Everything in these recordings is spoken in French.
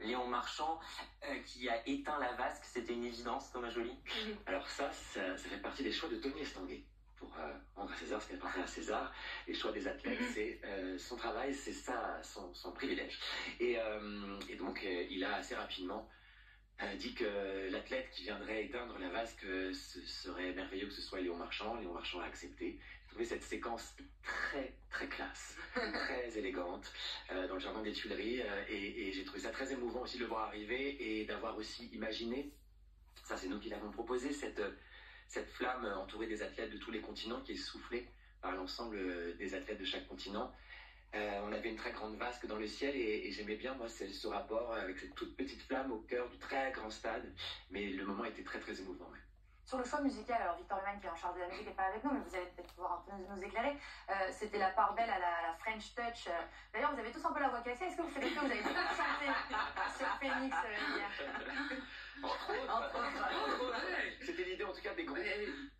Léon Marchand qui a éteint la vasque. C'était une évidence, Thomas Joly? Alors ça fait partie des choix de Tony Estanguet. Pour rendre à César ce qui appartient à César, les choix des athlètes, c'est son travail, c'est ça, son privilège. Et donc, il a assez rapidement dit que l'athlète qui viendrait éteindre la vasque, ce serait merveilleux que ce soit Léon Marchand. Léon Marchand a accepté. J'ai trouvé cette séquence très, très classe, très élégante, dans le jardin des Tuileries, et j'ai trouvé ça très émouvant aussi de le voir arriver et d'avoir aussi imaginé, ça c'est nous qui l'avons proposé, cette flamme entourée des athlètes de tous les continents qui est soufflée par l'ensemble des athlètes de chaque continent. On avait une très grande vasque dans le ciel et j'aimais bien, moi, ce rapport avec cette toute petite flamme au cœur du très grand stade. Mais le moment était très, très émouvant. Ouais. Sur le choix musical, alors Victor Lemann qui est en charge de la musique n'est pas avec nous, mais vous allez peut-être pouvoir un peu nous éclairer. C'était la part belle à la French Touch. D'ailleurs, vous avez tous un peu la voix cassée. Est-ce que vous savez que vous avez beaucoup chanté sur Phoenix hier? C'était l'idée en tout cas des groupes.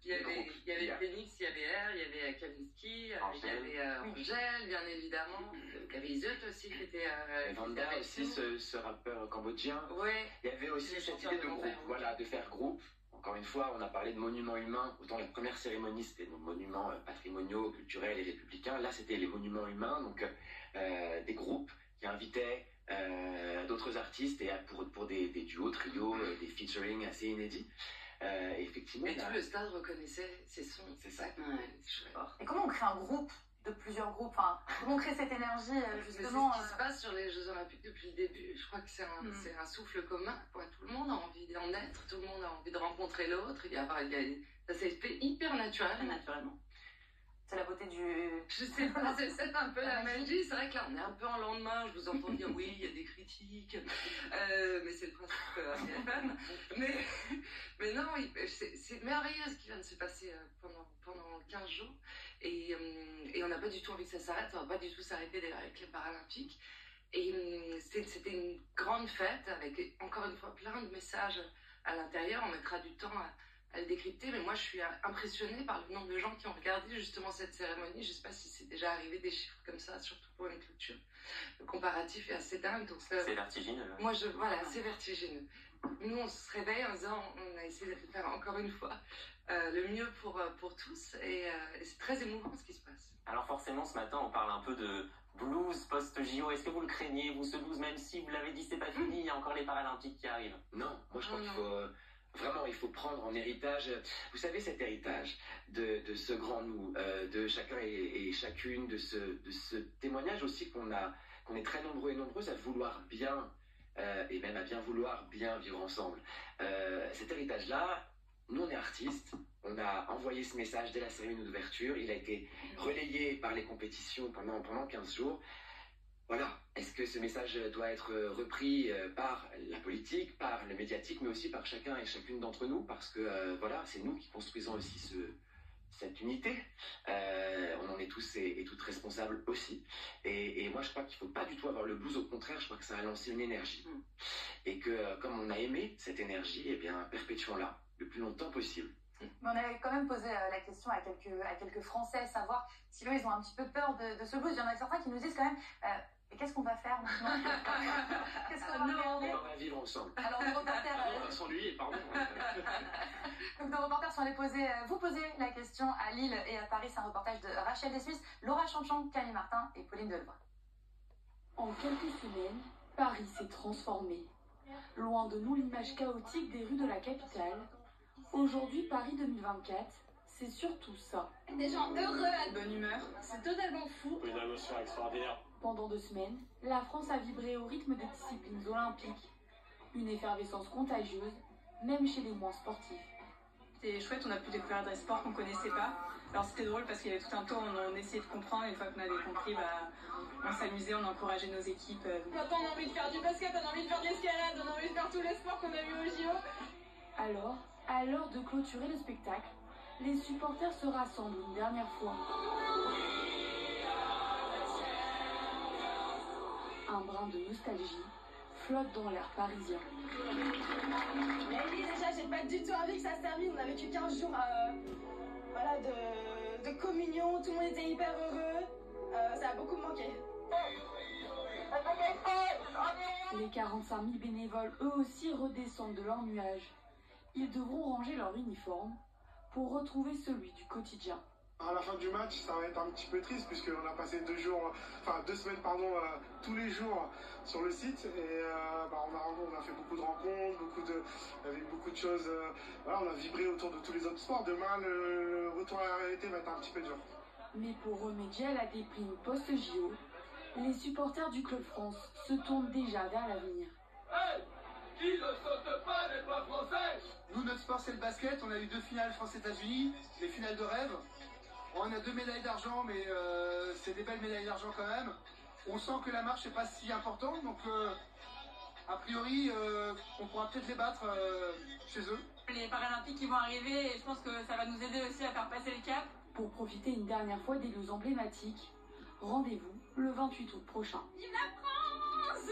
Il y avait Phoenix, il y avait R, il y avait Kavinsky, il y avait Angèle, bien évidemment. Il y avait Iseut aussi qui était. Vanda aussi, ce rappeur cambodgien. Ouais. Il y avait aussi cette idée de groupe, voilà, de faire groupe. Encore une fois, on a parlé de monuments humains. Autant la première cérémonie, c'était nos monuments patrimoniaux, culturels et républicains. Là, c'était les monuments humains, donc des groupes qui invitaient d'autres artistes et pour des duos, trios, des featuring assez inédits. Effectivement. Et tout le stade reconnaissait ses sons. C'est ça. Et comment on crée un groupe de plusieurs groupes, enfin, comment on crée cette énergie justement? C'est ce qui se passe sur les Jeux Olympiques depuis le début. Je crois que c'est un souffle commun. Tout le monde a envie d'en être, tout le monde a envie de rencontrer l'autre. Ça s'est fait hyper naturellement. C'est la beauté du... Je sais pas, c'est un peu la magie. C'est vrai que là, on est un peu en lendemain. Je vous entends dire oui, il y a des critiques. Mais c'est le principe BFM. Mais non, c'est merveilleux ce qui vient de se passer pendant 15 jours. Et on n'a pas du tout envie que ça s'arrête. Ça va pas du tout s'arrêter d'ailleurs avec les Paralympiques. Et c'était une grande fête avec, encore une fois, plein de messages à l'intérieur. On mettra du temps à le décrypter, mais moi je suis impressionnée par le nombre de gens qui ont regardé justement cette cérémonie. Je ne sais pas si c'est déjà arrivé des chiffres comme ça, surtout pour une clôture. Le comparatif est assez dingue. Donc c'est vertigineux. Voilà, c'est vertigineux. Nous on se réveille en disant, on a essayé de faire encore une fois le mieux pour tous, et c'est très émouvant ce qui se passe. Alors forcément ce matin on parle un peu de blues post-JO. Est-ce que vous le craignez, vous, ce blues, même si vous l'avez dit c'est pas fini, il y a encore les Paralympiques qui arrivent? Non, moi je crois qu'il faut... Vraiment, il faut prendre en héritage, vous savez, cet héritage de ce grand nous, de chacun et chacune, de ce témoignage aussi qu'on est très nombreux et nombreuses à vouloir bien, et même à bien vouloir bien vivre ensemble. Cet héritage-là, nous on est artistes, on a envoyé ce message dès la cérémonie d'ouverture, il a été relayé par les compétitions pendant 15 jours. Voilà, est-ce que ce message doit être repris par la politique, par le médiatique, mais aussi par chacun et chacune d'entre nous, parce que voilà, c'est nous qui construisons aussi cette unité. On en est tous et toutes responsables aussi. Et moi, je crois qu'il ne faut pas du tout avoir le blues, au contraire, je crois que ça a lancé une énergie. Et que comme on a aimé cette énergie, eh bien, perpétuons-la le plus longtemps possible. Mais on avait quand même posé la question à quelques Français, savoir si eux, ils ont un petit peu peur de ce blues. Il y en a certains qui nous disent quand même... Et qu'est-ce qu'on va faire maintenant? Qu'est-ce qu'on va regarder? On va vivre ensemble. Alors nos reporters... on va s'ennuyer, pardon. Donc nos reporters sont allés vous poser la question à Lille et à Paris. C'est un reportage de Rachel Dessuisses, Laura Chanchon, Camille Martin et Pauline Delvoye. En quelques semaines, Paris s'est transformé. Loin de nous l'image chaotique des rues de la capitale, aujourd'hui Paris 2024, c'est surtout ça. Des gens heureux, à bonne humeur, c'est totalement fou. Une émotion extraordinaire. Pendant 2 semaines, la France a vibré au rythme des disciplines olympiques. Une effervescence contagieuse, même chez les moins sportifs. C'était chouette, on a pu découvrir des sports qu'on connaissait pas. Alors c'était drôle parce qu'il y avait tout un temps, on essayait de comprendre, et une fois qu'on avait compris, on s'amusait, on encourageait nos équipes. Quand on a envie de faire du basket, on a envie de faire de l'escalade, on a envie de faire tous les sports qu'on a vus au JO. Alors, à l'heure de clôturer le spectacle, les supporters se rassemblent une dernière fois. Un brin de nostalgie flotte dans l'air parisien. Mais oui, déjà, j'ai pas du tout envie que ça se termine. On a vécu 15 jours de communion, tout le monde était hyper heureux. Ça a beaucoup manqué. Les 45 000 bénévoles, eux aussi, redescendent de leur nuage. Ils devront ranger leur uniforme pour retrouver celui du quotidien. À la fin du match, ça va être un petit peu triste puisqu'on a passé 2 semaines tous les jours sur le site et on a fait beaucoup de rencontres, il y avait beaucoup de choses. Voilà, on a vibré autour de tous les autres sports. Demain, le retour à la réalité va être un petit peu dur. Mais pour remédier à la déprime post-JO, les supporters du Club France se tournent déjà vers l'avenir. Hey, qui ne saute pas n'est pas français. Nous, notre sport, c'est le basket. On a eu 2 finales France-États-Unis, les finales de rêve. On a 2 médailles d'argent, mais c'est des belles médailles d'argent quand même. On sent que la marche n'est pas si importante, donc a priori, on pourra peut-être les battre chez eux. Les Paralympiques qui vont arriver, et je pense que ça va nous aider aussi à faire passer le cap. Pour profiter une dernière fois des lieux emblématiques, rendez-vous le 28 août prochain. Vive la France!